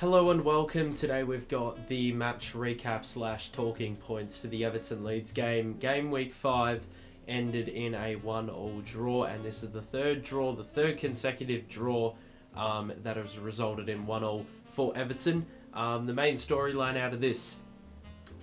Hello and welcome. Today we've got the match recap / talking points for the Everton Leeds game. Game week 5 ended in a 1-1 draw, and this is the third consecutive draw that has resulted in 1-1 for Everton. The main storyline out of this,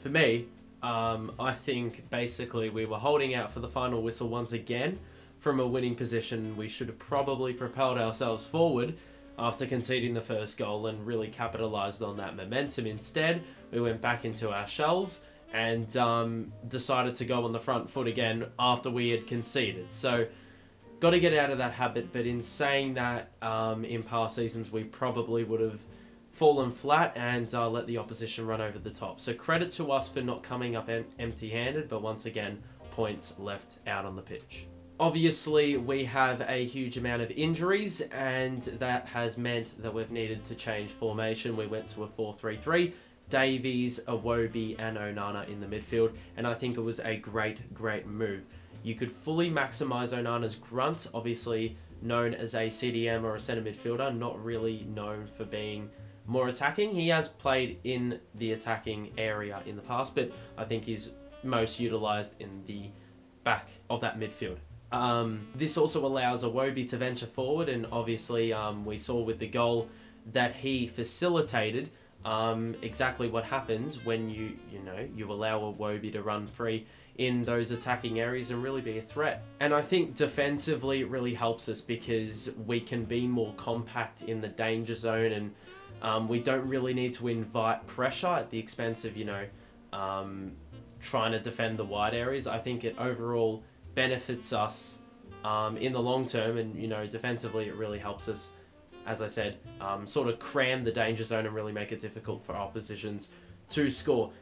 for me, I think basically we were holding out for the final whistle once again from a winning position. We should have probably propelled ourselves forward after conceding the first goal and really capitalised on that momentum. Instead, we went back into our shells and decided to go on the front foot again after we had conceded. So, got to get out of that habit, but in saying that, in past seasons we probably would have fallen flat and let the opposition run over the top. So credit to us for not coming up empty-handed, but once again, points left out on the pitch. Obviously, we have a huge amount of injuries, and that has meant that we've needed to change formation. We went to a 4-3-3, Davies, Iwobi and Onana in the midfield, and I think it was a great move. You could fully maximise Onana's grunt, obviously known as a CDM or a centre midfielder, not really known for being more attacking. He has played in the attacking area in the past, but I think he's most utilised in the back of that midfield. This also allows Iwobi to venture forward, and obviously we saw with the goal that he facilitated exactly what happens when you allow Iwobi to run free in those attacking areas and really be a threat. And I think defensively it really helps us because we can be more compact in the danger zone, and we don't really need to invite pressure at the expense of trying to defend the wide areas. I think it overall benefits us in the long term, and defensively it really helps us, as I said, sort of cram the danger zone and really make it difficult for oppositions to score.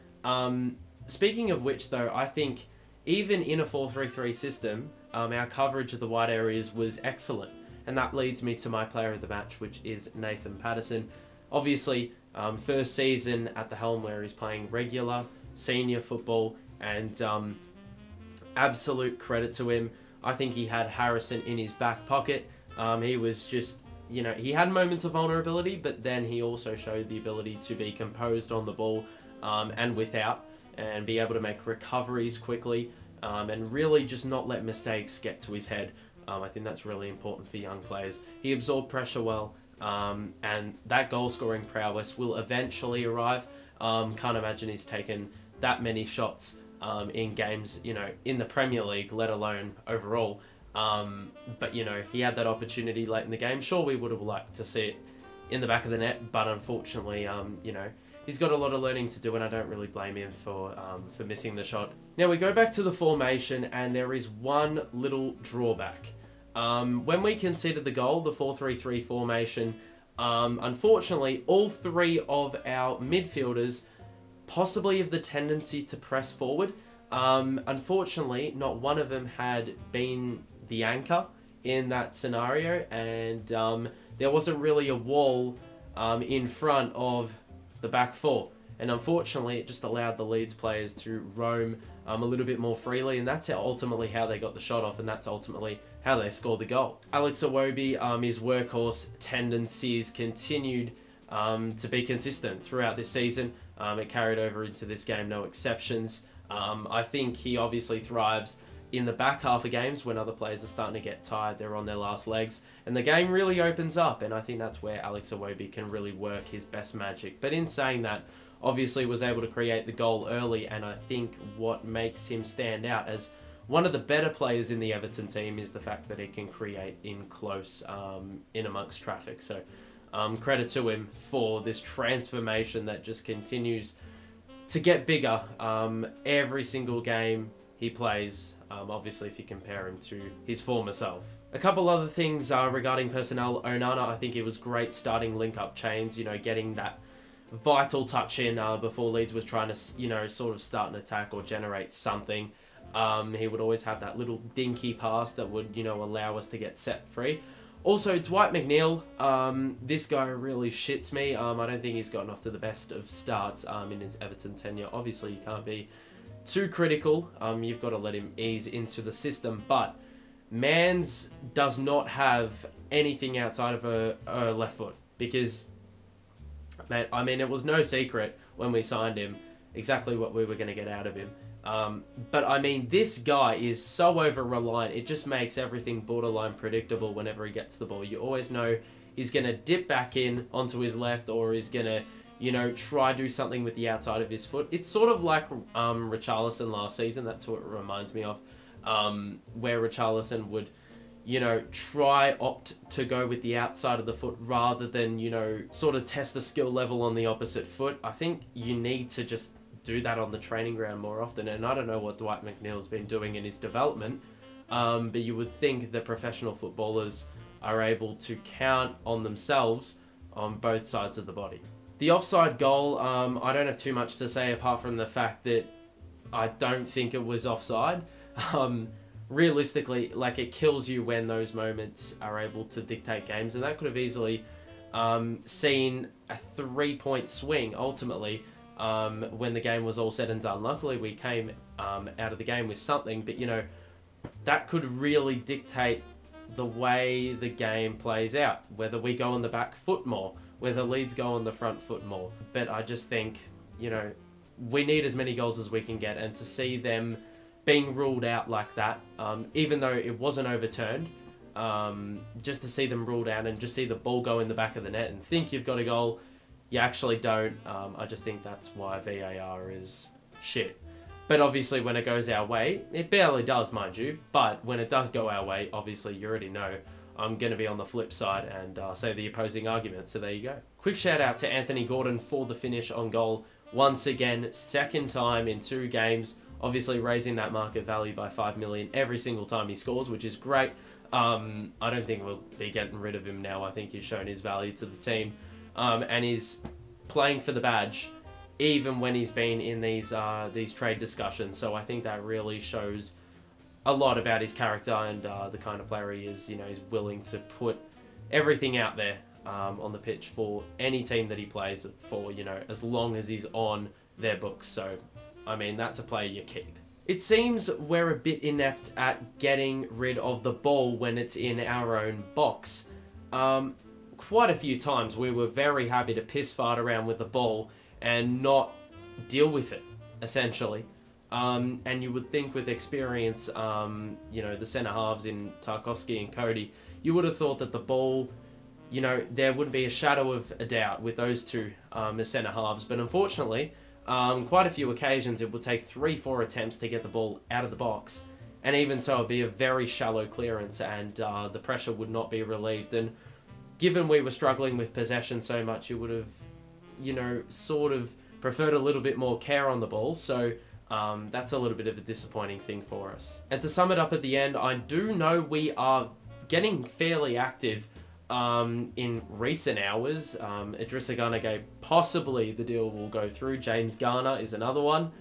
Speaking of which though, I think even in a 4-3-3 system, our coverage of the wide areas was excellent, and that leads me to my player of the match, which is Nathan Patterson. Obviously, first season at the helm where he's playing regular senior football, and absolute credit to him. I think he had Harrison in his back pocket. He was just, he had moments of vulnerability, but then he also showed the ability to be composed on the ball and without, and be able to make recoveries quickly, and really just not let mistakes get to his head. I think that's really important for young players. He absorbed pressure well, and that goal-scoring prowess will eventually arrive. Can't imagine he's taken that many shots in games, in the Premier League, let alone overall. But, he had that opportunity late in the game. Sure, we would have liked to see it in the back of the net, but unfortunately, he's got a lot of learning to do, and I don't really blame him for missing the shot. Now, we go back to the formation, and there is one little drawback. When we conceded the goal, the 4-3-3 formation, unfortunately, all three of our midfielders possibly have the tendency to press forward. Unfortunately, not one of them had been the anchor in that scenario, and there wasn't really a wall in front of the back four. And unfortunately, it just allowed the Leeds players to roam a little bit more freely, and that's ultimately how they got the shot off, and that's ultimately how they scored the goal. Alex Iwobi, his workhorse tendencies continued to be consistent throughout this season. It carried over into this game, no exceptions. I think he obviously thrives in the back half of games when other players are starting to get tired, they're on their last legs, and the game really opens up, and I think that's where Alex Iwobi can really work his best magic. But in saying that, obviously was able to create the goal early, and I think what makes him stand out as one of the better players in the Everton team is the fact that he can create in close, in amongst traffic. So credit to him for this transformation that just continues to get bigger every single game he plays, obviously if you compare him to his former self. A couple other things regarding personnel. Onana, I think it was great starting link-up chains, getting that vital touch in before Leeds was trying to, sort of start an attack or generate something. He would always have that little dinky pass that would, allow us to get set free. Also, Dwight McNeil, this guy really shits me. I don't think he's gotten off to the best of starts in his Everton tenure. Obviously, you can't be too critical. You've got to let him ease into the system. But Mans does not have anything outside of a left foot, because Mate, I mean, it was no secret when we signed him exactly what we were going to get out of him. But I mean, this guy is so over-reliant. It just makes everything borderline predictable whenever he gets the ball. You always know he's going to dip back in onto his left, or he's going to, try do something with the outside of his foot. It's sort of like Richarlison last season. That's what it reminds me of, where Richarlison would, opt to go with the outside of the foot rather than, sort of test the skill level on the opposite foot. I think you need to just do that on the training ground more often. And I don't know what Dwight McNeil's been doing in his development, but you would think that professional footballers are able to count on themselves on both sides of the body. The offside goal, I don't have too much to say apart from the fact that I don't think it was offside. Realistically, like, it kills you when those moments are able to dictate games, and that could have easily seen a 3-point swing ultimately when the game was all said and done. Luckily, we came out of the game with something, but that could really dictate the way the game plays out, whether we go on the back foot more, whether Leeds go on the front foot more. But I just think, we need as many goals as we can get, and to see them being ruled out like that, even though it wasn't overturned, just to see them ruled out and just see the ball go in the back of the net and think you've got a goal, you actually don't. I just think that's why VAR is shit. But obviously when it goes our way, it barely does, mind you, but when it does go our way, obviously you already know I'm going to be on the flip side and say the opposing argument, so there you go. Quick shout out to Anthony Gordon for the finish on goal. Once again, second time in 2 games, obviously raising that market value by 5 million every single time he scores, which is great. I don't think we'll be getting rid of him now. I think he's shown his value to the team, and he's playing for the badge even when he's been in these trade discussions. So I think that really shows a lot about his character and the kind of player he is. He's willing to put everything out there on the pitch for any team that he plays for, as long as he's on their books. So, I mean, that's a player you keep. It seems we're a bit inept at getting rid of the ball when it's in our own box. Quite a few times we were very happy to piss fart around with the ball and not deal with it, essentially. And you would think with experience, the centre halves in Tarkowski and Cody, you would have thought that the ball, there wouldn't be a shadow of a doubt with those two as centre halves. But unfortunately, quite a few occasions it would take 3-4 attempts to get the ball out of the box. And even so, it'd be a very shallow clearance and the pressure would not be relieved. And given we were struggling with possession so much, you would have, sort of preferred a little bit more care on the ball. So that's a little bit of a disappointing thing for us. And to sum it up at the end, I do know we are getting fairly active in recent hours. Idrissa Gana Gueye, possibly the deal will go through. James Garner is another one.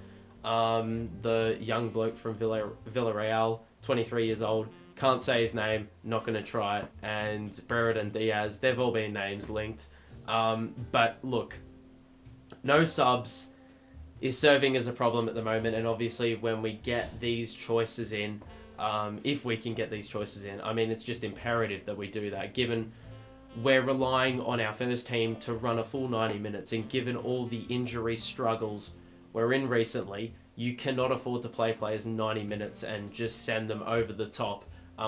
The young bloke from Villarreal, 23 years old. Can't say his name, not going to try it. And Brereton Diaz, they've all been names linked. But look, no subs is serving as a problem at the moment, and obviously when we get these choices in, if we can get these choices in, I mean, it's just imperative that we do that, given we're relying on our first team to run a full 90 minutes, and given all the injury struggles we're in recently, you cannot afford to play players 90 minutes and just send them over the top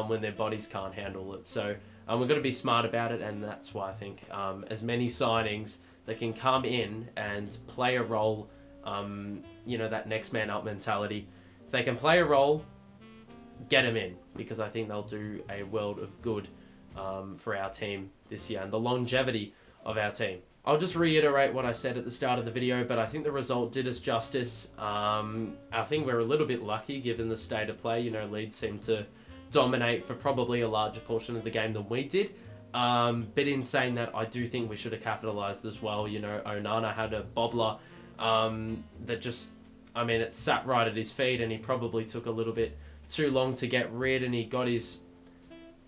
when their bodies can't handle it. So we've got to be smart about it, and that's why I think as many signings that can come in and play a role, that next man up mentality. If they can play a role, get them in, because I think they'll do a world of good for our team this year and the longevity of our team. I'll just reiterate what I said at the start of the video, but I think the result did us justice. I think we're a little bit lucky given the state of play. Leeds seemed to dominate for probably a larger portion of the game than we did. But in saying that, I do think we should have capitalised as well. Onana had a bobbler that just, it sat right at his feet, and he probably took a little bit too long to get rid, and he got his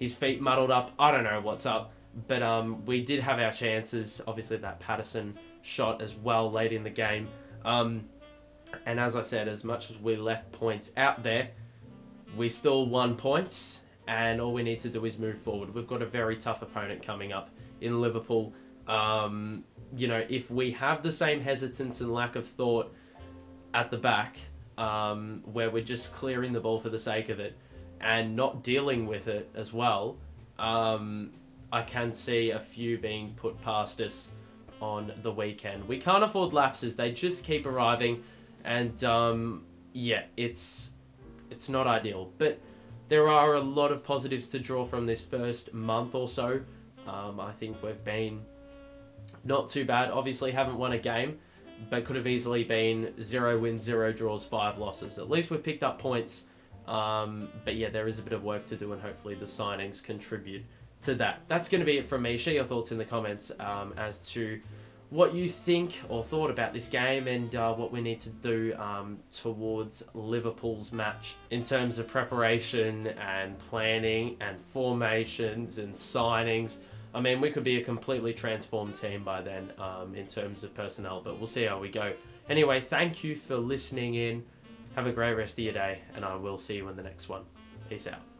feet muddled up. I don't know what's up, but we did have our chances. Obviously that Patterson shot as well late in the game. And as I said, as much as we left points out there, we still won points, and all we need to do is move forward. We've got a very tough opponent coming up in Liverpool If we have the same hesitance and lack of thought at the back, where we're just clearing the ball for the sake of it and not dealing with it as well, I can see a few being put past us on the weekend. We can't afford lapses. They just keep arriving, and it's not ideal. But there are a lot of positives to draw from this first month or so. I think we've been not too bad. Obviously haven't won a game, but could have easily been 0 wins, 0 draws, 5 losses. At least we've picked up points. But yeah, there is a bit of work to do, and hopefully the signings contribute to that. That's going to be it from me. Share your thoughts in the comments as to what you think or thought about this game, and what we need to do towards Liverpool's match in terms of preparation and planning and formations and signings. I mean, we could be a completely transformed team by then in terms of personnel, but we'll see how we go. Anyway, thank you for listening in. Have a great rest of your day, and I will see you in the next one. Peace out.